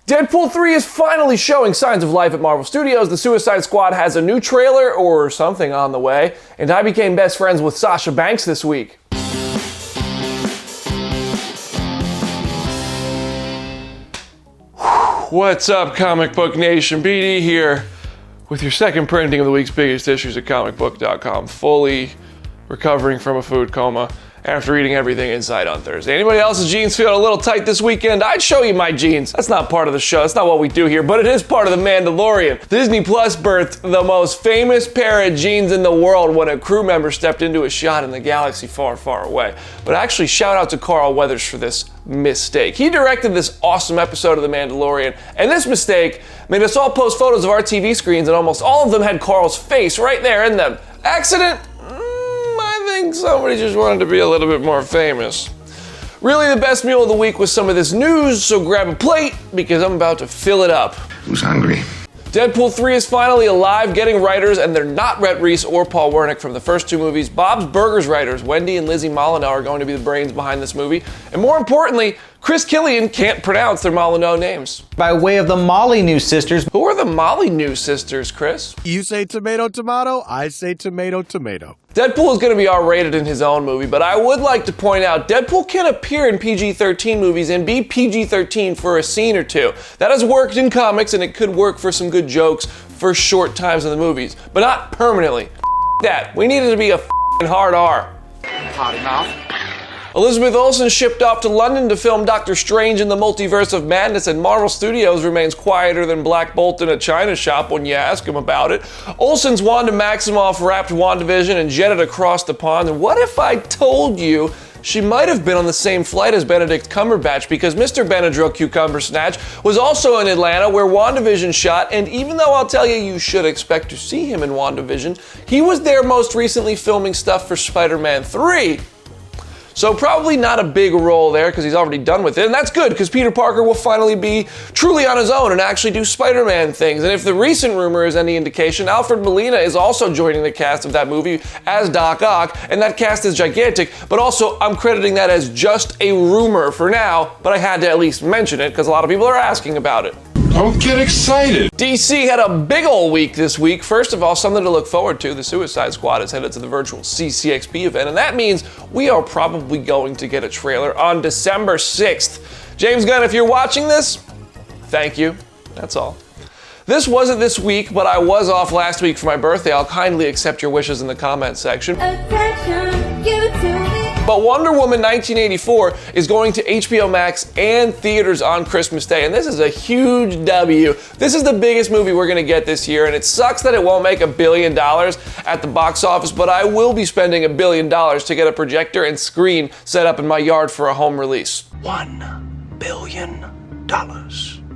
Deadpool 3 is finally showing signs of life at Marvel Studios. The Suicide Squad has a new trailer or something on the way, and I became best friends with Sasha Banks this week. What's up, Comic Book Nation? BD here with your second printing of the week's biggest issues at Comicbook.com, fully recovering from a food coma after eating everything in sight on Thursday. Anybody else's jeans feeling a little tight this weekend? I'd show you my jeans. That's not part of the show. That's not what we do here, but it is part of The Mandalorian. Disney Plus birthed the most famous pair of jeans in the world when a crew member stepped into a shot in the galaxy far, far away. But actually, shout out to Karl Weathers for this mistake. He directed this awesome episode of The Mandalorian, and this mistake made us all post photos of our TV screens, and almost all of them had Karl's face right there in them. Accident? I think somebody just wanted to be a little bit more famous. Really, the best meal of the week was some of this news, so grab a plate because I'm about to fill it up. Who's hungry? Deadpool 3 is finally alive, getting writers, and they're not Rhett Reese or Paul Wernick from the first two movies. Bob's Burgers writers, Wendy and Lizzie Molyneux, are going to be the brains behind this movie. And more importantly, Chris Killian can't pronounce their Molyneux names. By way of the Molyneux sisters. Who are the Molyneux sisters, Chris? You say tomato, tomato, I say tomato, tomato. Deadpool is going to be R-rated in his own movie, but I would like to point out Deadpool can appear in PG-13 movies and be PG-13 for a scene or two. That has worked in comics, and it could work for some good jokes for short times in the movies, but not permanently. That. We need it to be a hard R. Hard enough. Elizabeth Olsen shipped off to London to film Doctor Strange in the Multiverse of Madness, and Marvel Studios remains quieter than Black Bolt in a china shop when you ask him about it. Olsen's Wanda Maximoff wrapped WandaVision and jetted across the pond, and what if I told you she might have been on the same flight as Benedict Cumberbatch, because Mr. Benadryl Cucumber Snatch was also in Atlanta where WandaVision shot, and even though I'll tell you you should expect to see him in WandaVision, he was there most recently filming stuff for Spider-Man 3. So probably not a big role there because he's already done with it, and that's good because Peter Parker will finally be truly on his own and actually do Spider-Man things. And if the recent rumor is any indication, Alfred Molina is also joining the cast of that movie as Doc Ock, and that cast is gigantic, but also I'm crediting that as just a rumor for now, but I had to at least mention it because a lot of people are asking about it. Don't get excited. DC had a big ol' week this week. First of all, something to look forward to. The Suicide Squad is headed to the virtual CCXP event, and that means we are probably going to get a trailer on December 6th. James Gunn, if you're watching this, thank you. That's all. This wasn't this week, but I was off last week for my birthday. I'll kindly accept your wishes in the comments section. Attention, give it to me. But Wonder Woman 1984 is going to HBO Max and theaters on Christmas Day, and this is a huge W. This is the biggest movie we're gonna get this year, and it sucks that it won't make $1 billion at the box office, but I will be spending $1 billion to get a projector and screen set up in my yard for a home release. $1 billion.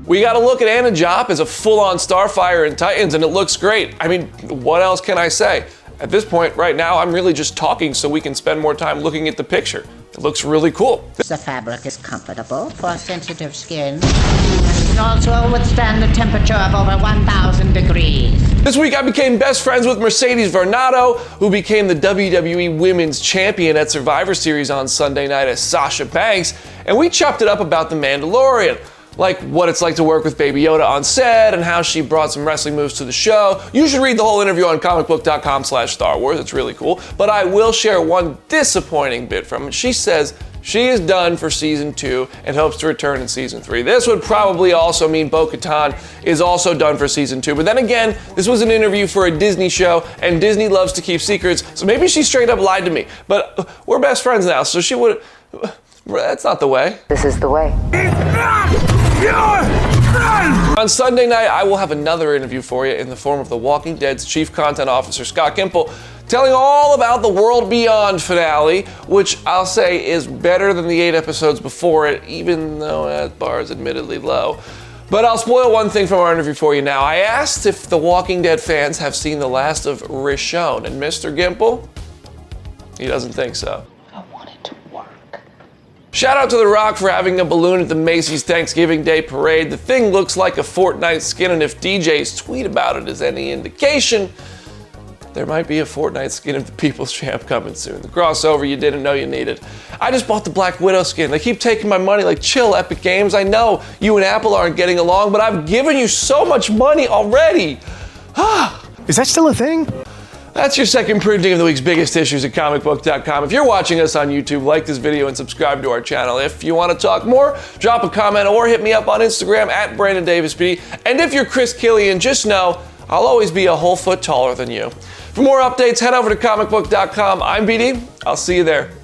We got a look at Anna Diop as a full-on Starfire in Titans, and it looks great. I mean, what else can I say? At this point, right now, I'm really just talking so we can spend more time looking at the picture. It looks really cool. The fabric is comfortable for sensitive skin and can also withstand the temperature of over 1,000 degrees. This week I became best friends with Mercedes Varnado, who became the WWE Women's Champion at Survivor Series on Sunday night as Sasha Banks, and we chopped it up about The Mandalorian. Like what it's like to work with Baby Yoda on set and how she brought some wrestling moves to the show. You should read the whole interview on Comicbook.com/Star Wars. It's really cool. But I will share one disappointing bit from it. She says she is done for season 2 and hopes to return in season 3. This would probably also mean Bo-Katan is also done for season 2. But then again, this was an interview for a Disney show, and Disney loves to keep secrets, so maybe she straight up lied to me. But we're best friends now, so she would... That's not the way. This is the way. On Sunday night, I will have another interview for you in the form of The Walking Dead's Chief Content Officer, Scott Gimple, telling all about the World Beyond finale, which I'll say is better than the 8 episodes before it, even though that bar is admittedly low. But I'll spoil one thing from our interview for you now. I asked if The Walking Dead fans have seen the last of Rishon, and Mr. Gimple, he doesn't think so. Shout out to The Rock for having a balloon at the Macy's Thanksgiving Day Parade. The thing looks like a Fortnite skin, and if DJ's tweet about it is any indication, there might be a Fortnite skin of the People's Champ coming soon. The crossover you didn't know you needed. I just bought the Black Widow skin. They keep taking my money. Like, chill, Epic Games. I know you and Apple aren't getting along, but I've given you so much money already. Is that still a thing? That's your second printing of the week's biggest issues at Comicbook.com. If you're watching us on YouTube, like this video and subscribe to our channel. If you want to talk more, drop a comment or hit me up on Instagram at BrandonDavisPD. And if you're Chris Killian, just know I'll always be a whole foot taller than you. For more updates, head over to Comicbook.com. I'm BD. I'll see you there.